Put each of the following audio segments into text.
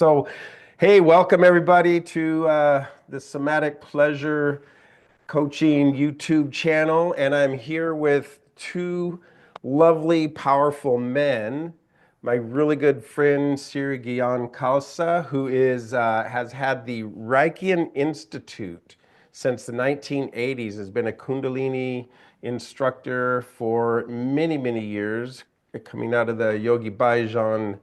So, hey, welcome everybody to the Somatic Pleasure Coaching YouTube channel. And I'm here with two lovely, powerful men. My really good friend, Siri Gian Kausa, who has had the Reichian Institute since the 1980s, has been a Kundalini instructor for many, many years, coming out of the Yogi Bhajan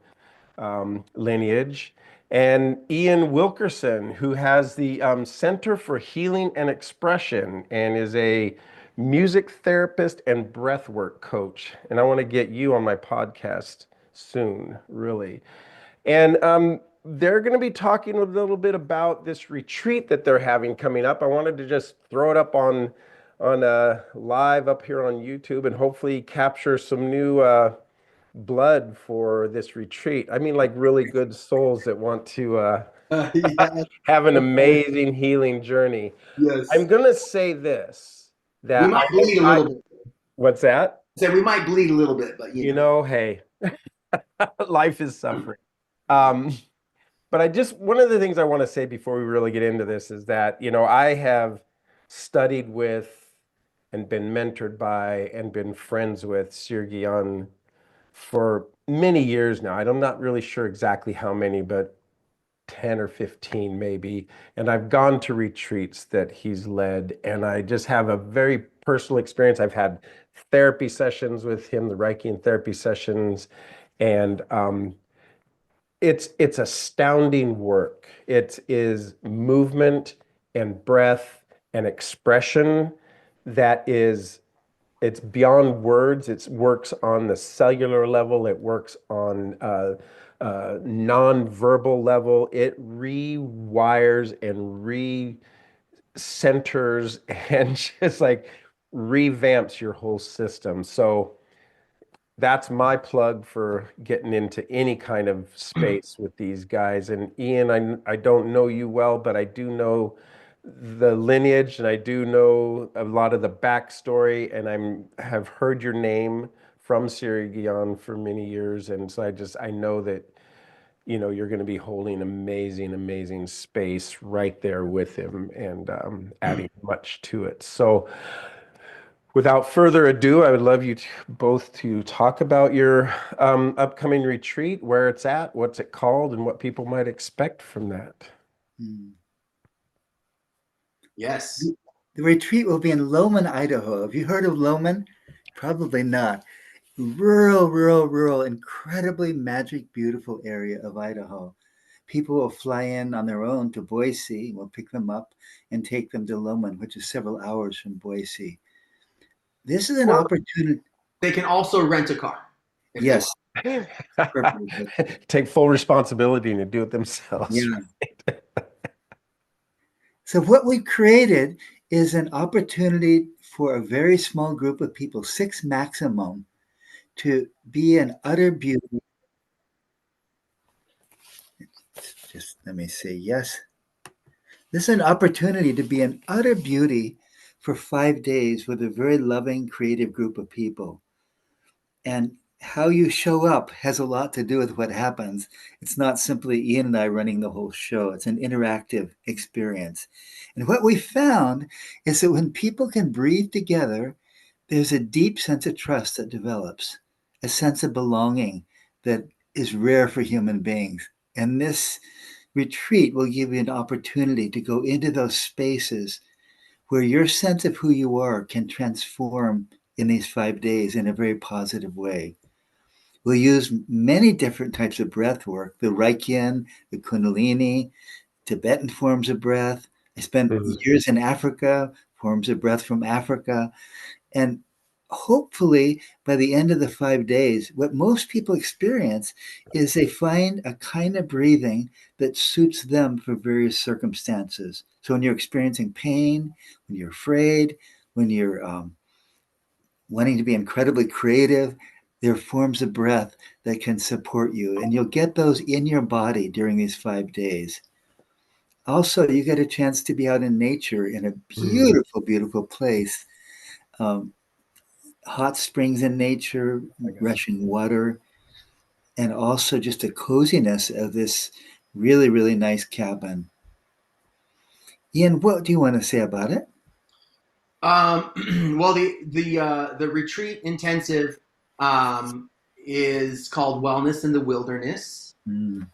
lineage, and Ian Wilkerson, who has the Center for Healing and Expression and is a music therapist and breathwork coach. And I want to get you on my podcast soon, really. And they're going to be talking a little bit about this retreat that they're having coming up. I wanted to just throw it up on live up here on YouTube and hopefully capture some new blood for this retreat. I mean, like really good souls that want to Yeah, have an amazing healing journey. I'm yes. gonna say this We that might bleed a I little bit. what's that? So we might bleed a little bit, but Hey, life is suffering. Um, but one of the things I want to say before we really get into this is that, I have studied with and been mentored by and been friends with Sirgian for many years now. I'm not really sure exactly how many, but 10 or 15 maybe. And I've gone to retreats that he's led, and I just have a very personal experience. I've had therapy sessions with him, the Reiki therapy sessions, and it's astounding work. It is movement and breath and expression that is it's beyond words. It works on the cellular level. It works on non-verbal level. It rewires and re-centers and just like revamps your whole system. So that's my plug for getting into any kind of space with these guys. And Ian, I don't know you well, but I do know the lineage and I do know a lot of the backstory, and have heard your name from Siri Guion for many years. And so I know that, you're going to be holding amazing, amazing space right there with him and adding much to it. So without further ado, I would love you both to talk about your upcoming retreat, where it's at, what's it called, and what people might expect from that. Mm. Yes. The retreat will be in Loman, Idaho. Have you heard of Loman? Probably not. Rural, incredibly magic, beautiful area of Idaho. People will fly in on their own to Boise. We'll pick them up and take them to Loman, which is several hours from Boise. This is an Or opportunity. they can also rent a car if they Yes, want. perfect. Take full responsibility and do it themselves. Yeah. So what we created is an opportunity for a very small group of people, 6 maximum, to be in utter beauty. Just let me say yes. This is an opportunity to be in utter beauty for 5 days with a very loving, creative group of people. And how you show up has a lot to do with what happens. It's not simply Ian and I running the whole show, it's an interactive experience. And what we found is that when people can breathe together, there's a deep sense of trust that develops, a sense of belonging that is rare for human beings. And this retreat will give you an opportunity to go into those spaces where your sense of who you are can transform in these 5 days in a very positive way. We'll use many different types of breath work, the Reichian, the Kundalini, Tibetan forms of breath. I spent Mhm. years in Africa, forms of breath from Africa. And hopefully, by the end of the 5 days, what most people experience is they find a kind of breathing that suits them for various circumstances. So, when you're experiencing pain, when you're afraid, when you're wanting to be incredibly creative, there are forms of breath that can support you. And you'll get those in your body during these 5 days. Also, you get a chance to be out in nature in a Mhm. beautiful, beautiful place. Um, Hot springs in nature, I got you. rushing water, and also just the coziness of this Really, really nice cabin. Ian, what do you want to say about it? Well, the retreat intensive is called Wellness in the Wilderness. Mm,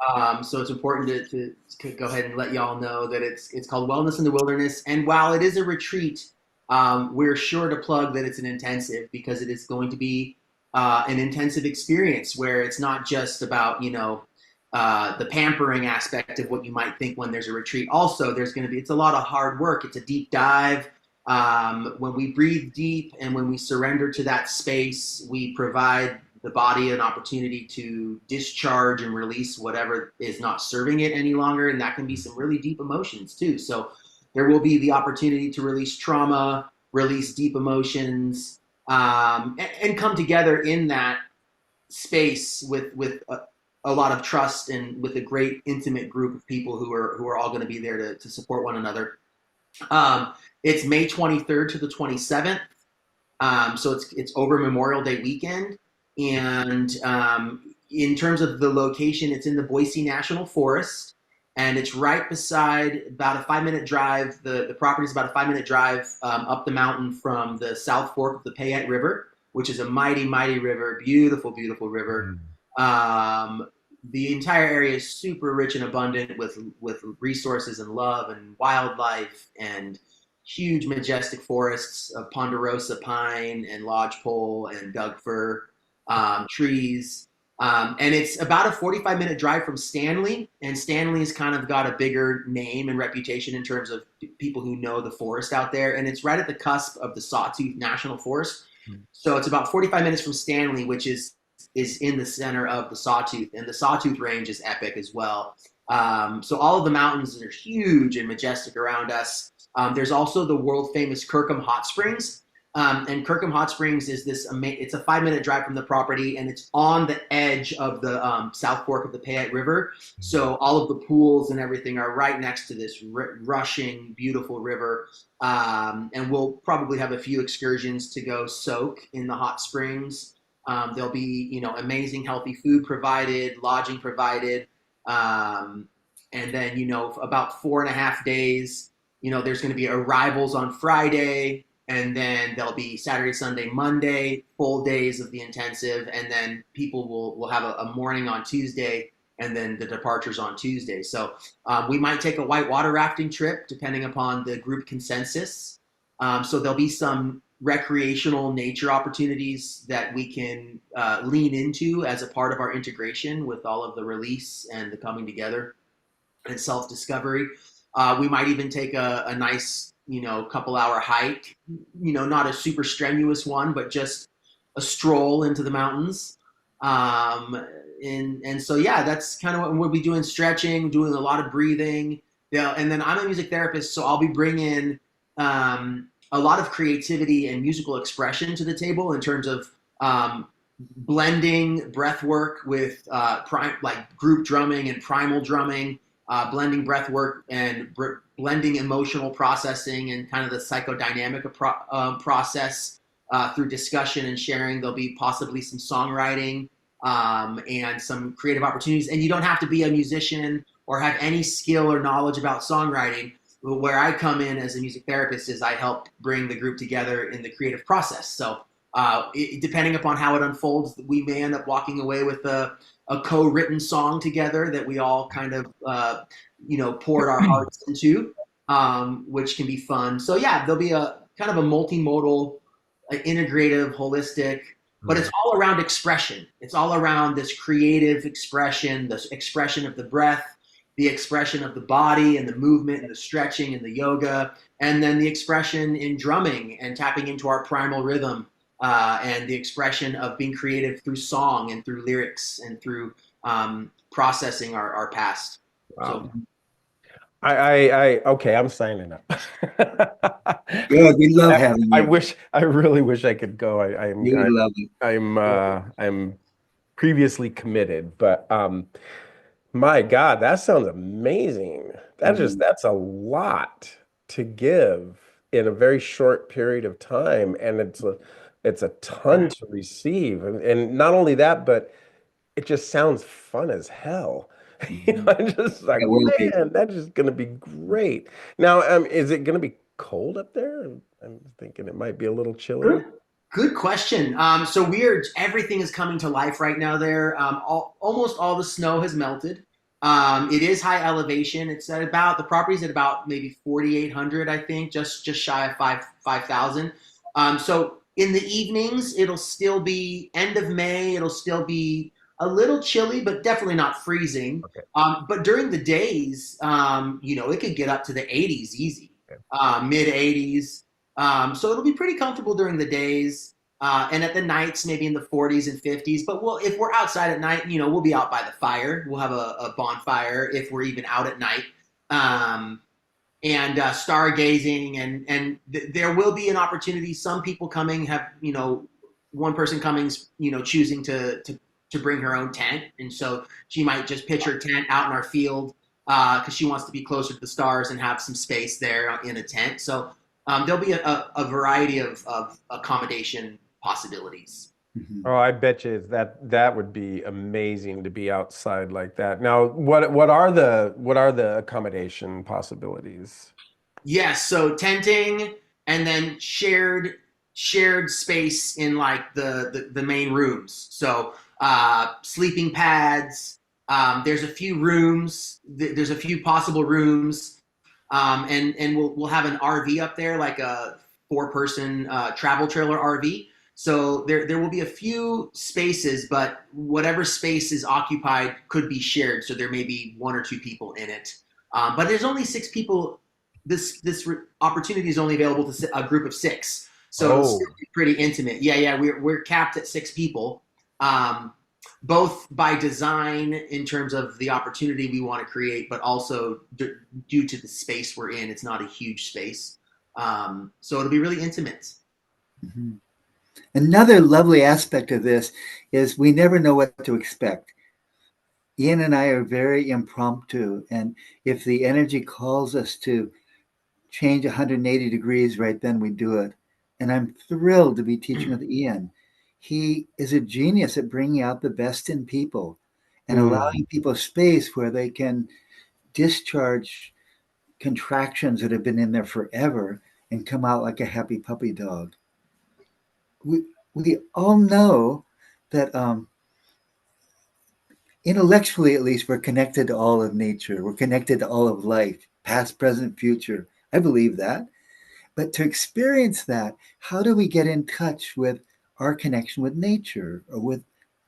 So it's important to go ahead and let y'all know that it's called Wellness in the Wilderness. And while it is a retreat, we're sure to plug that it's an intensive because it is going to be an intensive experience where it's not just about the pampering aspect of what you might think when there's a retreat. Also, there's going to be it's a lot of hard work. It's a deep dive. When we breathe deep and when we surrender to that space, we provide the body an opportunity to discharge and release whatever is not serving it any longer. And that can be some really deep emotions too. So there will be the opportunity to release trauma, release deep emotions, and come together in that space with a lot of trust and with a great intimate group of people who are all going to be there to support one another. It's May 23rd to the 27th. So it's over Memorial Day weekend. And in terms of the location, it's in the Boise National Forest. And it's right beside about a 5 minute drive. The property is about a 5 minute drive up the mountain from the South Fork of the Payette River, which is a mighty, mighty river, beautiful, beautiful river. The entire area is super rich and abundant with resources and love and wildlife and huge majestic forests of ponderosa pine and lodgepole and Doug fir trees. And it's about a 45-minute drive from Stanley. And Stanley's kind of got a bigger name and reputation in terms of people who know the forest out there. And it's right at the cusp of the Sawtooth National Forest. So it's about 45 minutes from Stanley, which is in the center of the Sawtooth. And the Sawtooth Range is epic as well. So all of the mountains are huge and majestic around us. There's also the world famous Kirkham Hot Springs. And Kirkham Hot Springs is it's a 5 minute drive from the property, and it's on the edge of the South Fork of the Payette River. So all of the pools and everything are right next to this rushing, beautiful river. And we'll probably have a few excursions to go soak in the hot springs. There'll be, amazing healthy food provided, lodging provided. And then, about 4.5 days, there's going to be arrivals on Friday, and then there'll be Saturday, Sunday, Monday, full days of the intensive, and then people will have a morning on Tuesday, and then the departures on Tuesday. So we might take a whitewater rafting trip, depending upon the group consensus. So there'll be some recreational nature opportunities that we can lean into as a part of our integration with all of the release and the coming together and self-discovery. We might even take a nice, couple hour hike, not a super strenuous one, but just a stroll into the mountains. And so, yeah, that's kind of what we'll be doing, stretching, doing a lot of breathing. Yeah, and then I'm a music therapist, so I'll be bringing a lot of creativity and musical expression to the table in terms of blending breath work with like group drumming and primal drumming, blending breath work and blending emotional processing and kind of the psychodynamic process through discussion and sharing. There'll be possibly some songwriting and some creative opportunities. And you don't have to be a musician or have any skill or knowledge about songwriting. Where I come in as a music therapist is I help bring the group together in the creative process. So depending upon how it unfolds, we may end up walking away with a co-written song together that we all kind of, poured our hearts into, which can be fun. So yeah, there'll be a kind of a multimodal, integrative, holistic, but it's all around expression. It's all around this creative expression, this expression of the breath, the expression of the body and the movement and the stretching and the yoga, and then the expression in drumming and tapping into our primal rhythm, and the expression of being creative through song and through lyrics and through processing our past. Wow. So, okay, I'm signing up. Good, we love having you. I really wish I could go. I'm previously committed, but my God, that sounds amazing. That's a lot to give in a very short period of time, and it's a ton to receive. And not only that, but it just sounds fun as hell. Mhm. I'm just like, It will be. man, that's just gonna be great. Now, is it gonna be cold up there? I'm thinking it might be a little chilly. Good, good question. So everything is coming to life right now there. Almost all the snow has melted. It is high elevation. It's at about, the property's at about maybe 4,800, I think, just shy of 5,000. So in the evenings, it'll still be end of May. It'll still be a little chilly, but definitely not freezing. Okay. But during the days, it could get up to the 80s easy, Okay. mid 80s. So it'll be pretty comfortable during the days, and at the nights maybe in the 40s and 50s. But if we're outside at night, we'll be out by the fire. We'll have a bonfire if we're even out at night, and stargazing, and there will be an opportunity. Some people coming have one person coming, choosing to bring her own tent, and so she might just pitch her tent out in our field because she wants to be closer to the stars and have some space there in a tent. So there'll be a variety of accommodation possibilities. Mhm. Oh, I bet you that would be amazing to be outside like that. Now, what are the accommodation possibilities? Yes, so tenting and then shared space in like the main rooms. So sleeping pads. There's a few rooms. There's a few possible rooms, and we'll have an RV up there, like a 4-person travel trailer RV. So there will be a few spaces, but whatever space is occupied could be shared. So there may be 1 or 2 people in it. But there's only 6 people. This opportunity is only available to a group of 6, so it'll still Oh, be pretty intimate. Yeah, we're capped at 6 people, both by design in terms of the opportunity we want to create, but also due to the space we're in. It's not a huge space, so it'll be really intimate. Mhm. Another lovely aspect of this is we never know what to expect. Ian and I are very impromptu, and if the energy calls us to change 180 degrees right then, we do it. And I'm thrilled to be teaching with Ian. He is a genius at bringing out the best in people and mm. allowing people space where they can discharge contractions that have been in there forever and come out like a happy puppy dog. We all know that intellectually, at least, we're connected to all of nature. We're connected to all of life, past, present, future. I believe that. But to experience that, how do we get in touch with our connection with nature or with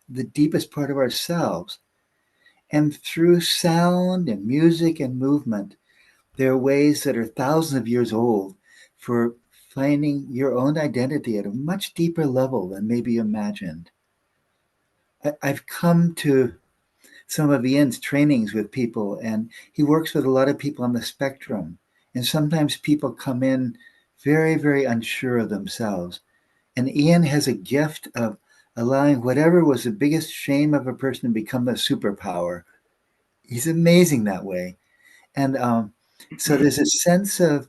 the deepest part of ourselves? And through sound and music and movement, there are ways that are thousands of years old for finding your own identity at a much deeper level than maybe imagined. I've come to some of Ian's trainings with people, and he works with a lot of people on the spectrum. And sometimes people come in very, very unsure of themselves. And Ian has a gift of allowing whatever was the biggest shame of a person to become a superpower. He's amazing that way. And so there's a sense of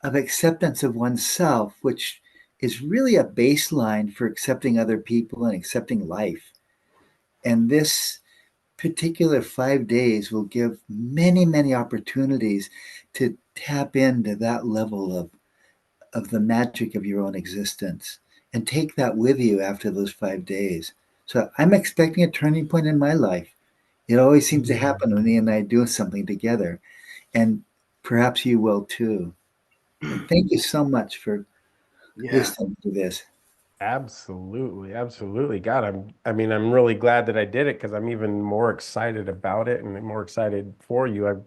acceptance of oneself, which is really a baseline for accepting other people and accepting life. And this particular 5 days will give many, many opportunities to tap into that level of the magic of your own existence and take that with you after those 5 days. So I'm expecting a turning point in my life. It always seems to happen when he and I do something together, and perhaps you will too. And thank you so much for Yeah, listening to this. Absolutely, absolutely. God, I'm really glad that I did it because I'm even more excited about it and more excited for you.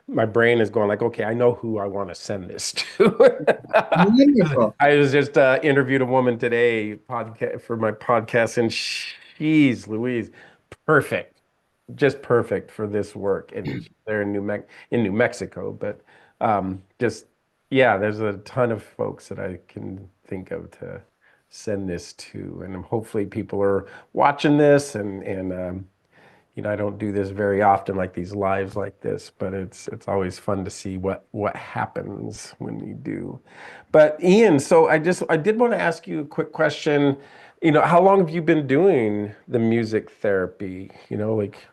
My brain is going like, okay, I know who I want to send this to. Wonderful. I was just interviewed a woman today podcast for my podcast, and she's Louise, perfect, just perfect for this work. And they're in New Mexico, but just yeah, there's a ton of folks that I can think of to send this to, and hopefully people are watching this and I don't do this very often, like these lives like this, but it's always fun to see what happens when you do. But Ian, so I did want to ask you a quick question. How long have you been doing the music therapy? Like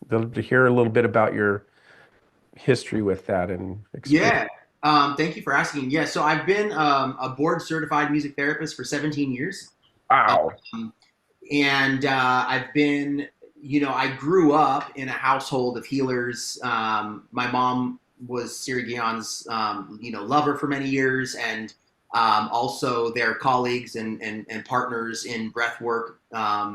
I'd love to hear a little bit about your history with that and experience. Yeah. Thank you for asking. Yeah. So I've been a board certified music therapist for 17 years. Wow. Um, and I've been, I grew up in a household of healers. My mom was Siri Guillon's, lover for many years, and also their colleagues and partners in breathwork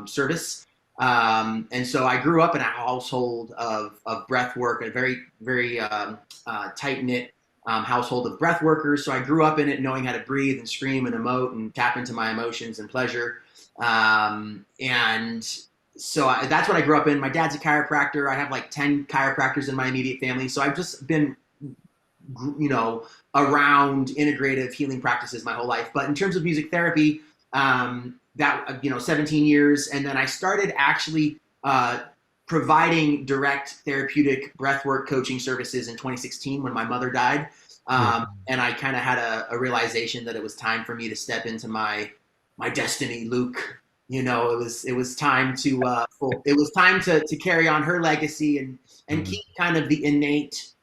service. And so I grew up in a household of breathwork, a very, very tight knit household of breath workers. So I grew up in it knowing how to breathe and scream and emote and tap into my emotions and pleasure. And so that's what I grew up in. My dad's a chiropractor. I have like 10 chiropractors in my immediate family. So I've just been, around integrative healing practices my whole life. But in terms of music therapy, 17 years. And then I started actually providing direct therapeutic breathwork coaching services in 2016 when my mother died. And I kind of had a realization that it was time for me to step into my destiny, Luke. It was time to carry on her legacy and keep kind of the innate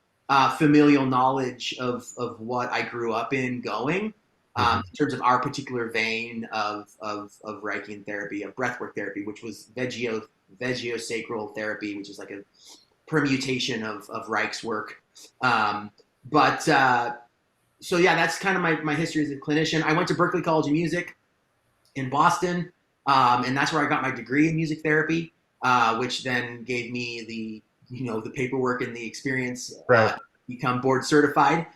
familial knowledge of what I grew up in going. In terms of our particular vein of Reichian therapy, of breathwork therapy, which was vegiosacral therapy, which is like a permutation of Reich's work. But so yeah, that's kind of my history as a clinician. I went to Berklee College of Music in Boston, and that's where I got my degree in music therapy, which then gave me the paperwork and the experience Right. become board certified.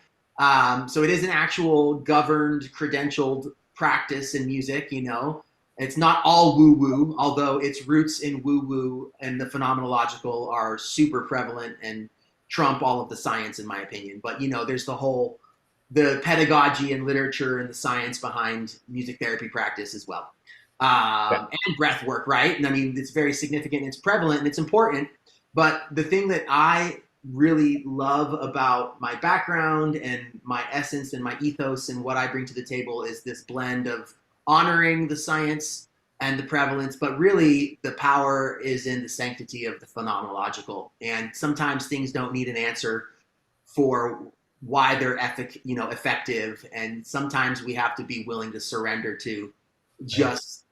So it is an actual governed, credentialed practice in music. It's not all woo woo, although its roots in woo woo and the phenomenological are super prevalent and trump all of the science, in my opinion. But there's the pedagogy and literature and the science behind music therapy practice as well. And breath work, right? And I mean, it's very significant, it's prevalent, and it's important. But the thing that I really love about my background and my essence and my ethos and what I bring to the table is this blend of honoring the science and the prevalence, but really the power is in the sanctity of the phenomenological. And sometimes things don't need an answer for why they're effective, and sometimes we have to be willing to surrender to just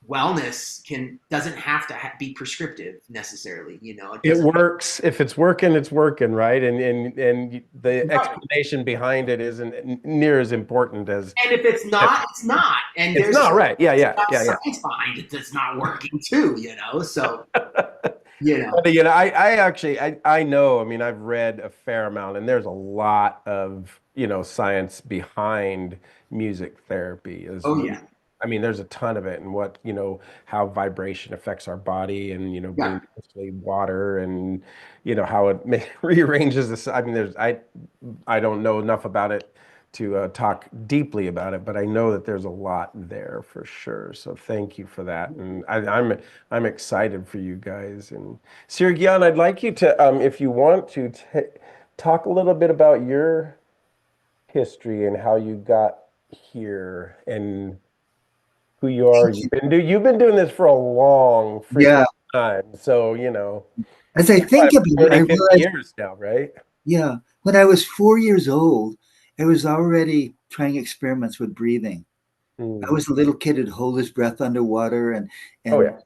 wellness doesn't have to be prescriptive necessarily. It works. If it's working, it's working, right? And the Right. explanation behind it isn't near as important as And if it's not, it's not. And it's there's not, right. Yeah, yeah, yeah, yeah. science behind it that's not working too. So But, I actually I know, I mean, I've read a fair amount and there's a lot of, science behind music therapy as oh yeah, I mean, there's a ton of it and what, how vibration affects our body and, yeah. being mostly water and, how it rearranges this. I mean, I don't know enough about it to talk deeply about it, but I know that there's a lot there for sure. So thank you for that. And I'm excited for you guys. And Sirgyan, I'd like you to, if you want to, talk a little bit about your history and how you got here and who you are. You've been doing this for a long freaking Yeah. time. So, As I think what, about it, I 40, 50 realized, years now, right? yeah, when I was 4 years old, I was already trying experiments with breathing. I Mm. was a little kid who'd hold his breath underwater Oh and yeah.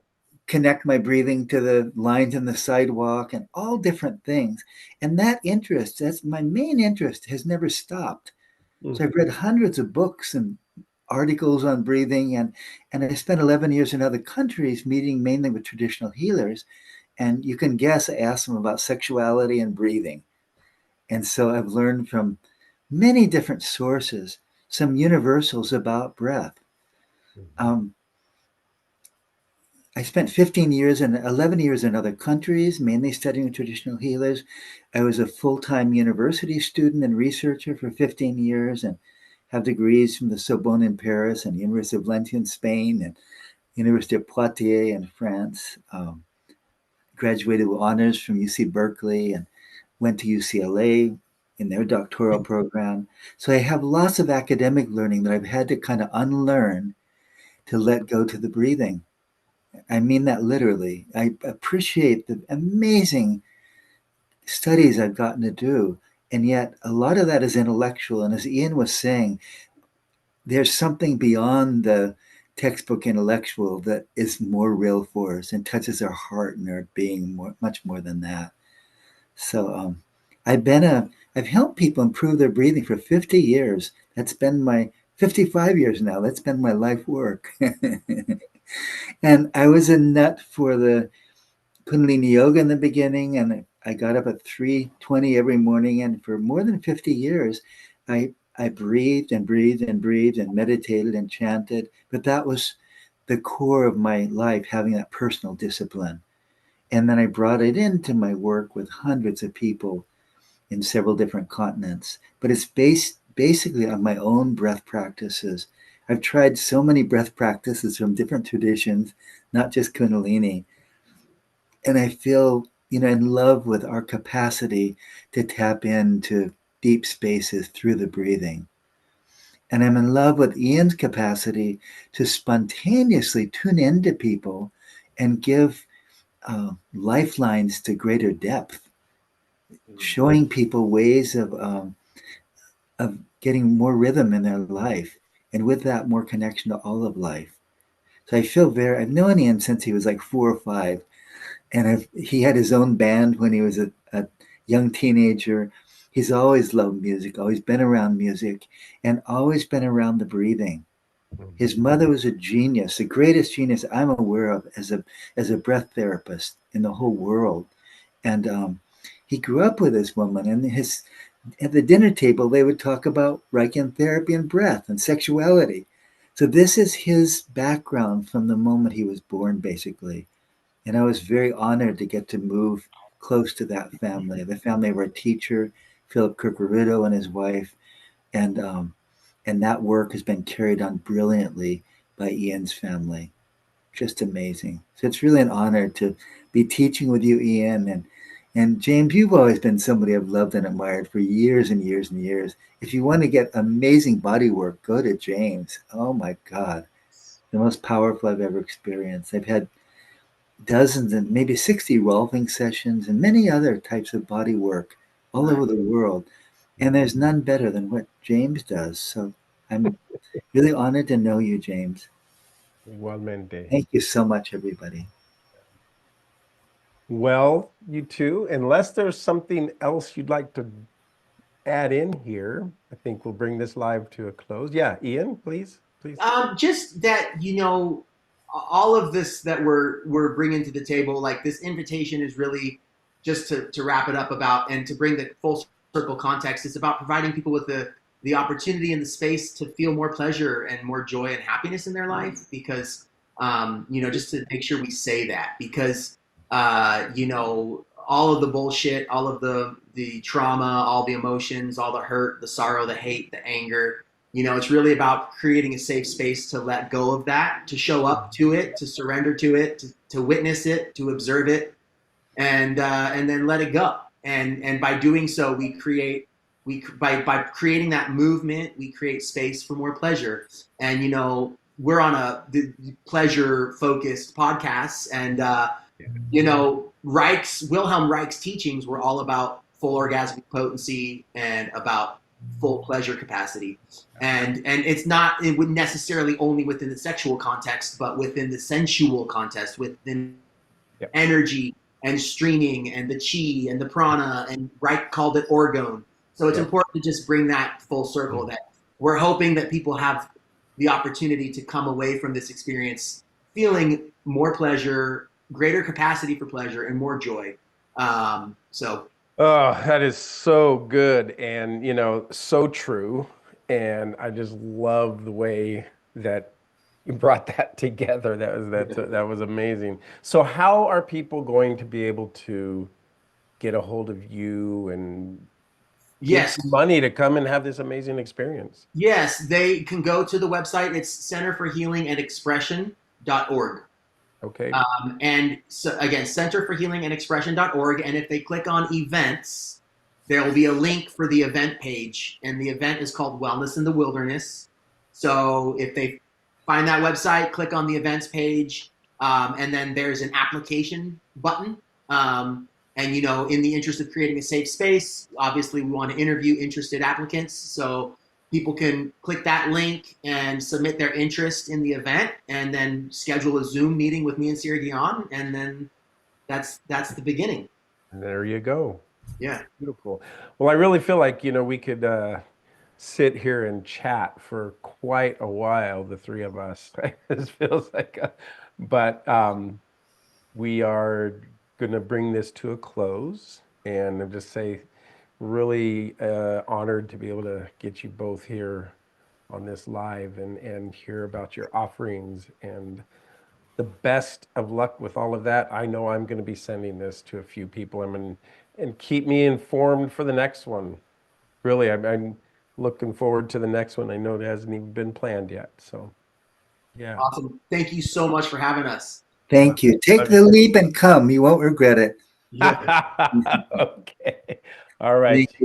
connect my breathing to the lines in the sidewalk and all different things. And that interest, that's my main interest, has never stopped. So I've read Mhm. hundreds of books and articles on breathing, and I spent 11 years in other countries meeting mainly with traditional healers. And you can guess, I asked them about sexuality and breathing. And so I've learned from many different sources some universals about breath. Mhm. Um, I spent 15 years and 11 years in other countries, mainly studying traditional healers. I was a full time university student and researcher for 15 years and have degrees from the Sorbonne in Paris and University of Lens in Spain and University of Poitiers in France. Graduated with honors from UC Berkeley and went to UCLA in their doctoral program. So I have lots of academic learning that I've had to kind of unlearn to let go to the breathing. I mean that literally. I appreciate the amazing studies I've gotten to do. And yet, a lot of that is intellectual. And as Ian was saying, there's something beyond the textbook intellectual that is more real for us and touches our heart and our being much more than that. So I've helped people improve their breathing for 50 years. That's been my 55 years now. That's been my life work. And I was a nut for the Kundalini yoga in the beginning, and I got up at 3:20 every morning. And for more than 50 years, I breathed and breathed and breathed and meditated and chanted. But that was the core of my life, having that personal discipline. And then I brought it into my work with hundreds of people in several different continents. But it's based basically on my own breath practices. I've tried so many breath practices from different traditions, not just Kundalini, and I feel, in love with our capacity to tap into deep spaces through the breathing. And I'm in love with Ian's capacity to spontaneously tune into people and give lifelines to greater depth, showing people ways of getting more rhythm in their life, and with that, more connection to all of life. So I feel I've known Ian since he was like 4 or 5, and he had his own band when he was a young teenager. He's always loved music, always been around music, and always been around the breathing. His mother was a genius, the greatest genius I'm aware of as a breath therapist in the whole world. And he grew up with this woman, and at the dinner table they would talk about Reichian therapy and breath and sexuality. So this is his background from the moment he was born, basically. And I was very honored to get to move close to that family, the family of our teacher, Philip Kirkerido, and his wife. And that work has been carried on brilliantly by Ian's family. Just amazing. So it's really an honor to be teaching with you, Ian. And James, you've always been somebody I've loved and admired for years and years and years. If you want to get amazing body work, go to James. Oh my God, the most powerful I've ever experienced. I've had dozens and maybe 60 rolfing sessions and many other types of body work all over the world. And there's none better than what James does. So I'm really honored to know you, James. Igualmente. Thank you so much, everybody. Well, you too, unless there's something else you'd like to add in here, I think we'll bring this live to a close. Yeah, Ian, please, please. Just that, all of this that we're bringing to the table, like this invitation is really just to wrap it up about and to bring the full circle context. It's about providing people with the opportunity and the space to feel more pleasure and more joy and happiness in their life. Because just to make sure we say that, because all of the bullshit, all of the trauma, all the emotions, all the hurt, the sorrow, the hate, the anger. It's really about creating a safe space to let go of that, to show up to it, to surrender to it, to witness it, to observe it, and then let it go. And by doing so, by creating that movement, we create space for more pleasure. And we're on the pleasure focused podcast, and Wilhelm Reich's teachings were all about full orgasmic potency and about full pleasure capacity. And it wouldn't necessarily only within the sexual context, but within the sensual context, within energy and streaming and the chi and the prana, and Reich called it orgone. So it's important to just bring that full circle, that we're hoping that people have the opportunity to come away from this experience feeling more pleasure, greater capacity for pleasure, and more joy. Oh, that is so good and, so true. And I just love the way that you brought that together. That was amazing. So how are people going to be able to get a hold of you and get money to come and have this amazing experience? Yes, they can go to the website. It's centerforhealingandexpression.org. Okay. And so again, centerforhealingandexpression.org. And if they click on events, there will be a link for the event page. And the event is called Wellness in the Wilderness. So if they find that website, click on the events page, And then there's an application button. And, you know, in the interest of creating a safe space, obviously we want to interview interested applicants. So people can click that link and submit their interest in the event and then schedule a Zoom meeting with me and Sierra Dion. And then that's the beginning. There you go. Yeah. Beautiful. Well, I really feel like, you know, we could sit here and chat for quite a while, the three of us. It feels like, but we are going to bring this to a close and just say, really honored to be able to get you both here on this live and hear about your offerings, and the best of luck with all of that. I know I'm going to be sending this to a few people. And keep me informed for the next one. Really, I'm looking forward to the next one. I know it hasn't even been planned yet. So, yeah. Awesome. Thank you so much for having us. Thank you. Take the leap and come. You won't regret it. Yeah. Okay. All right. Thank you.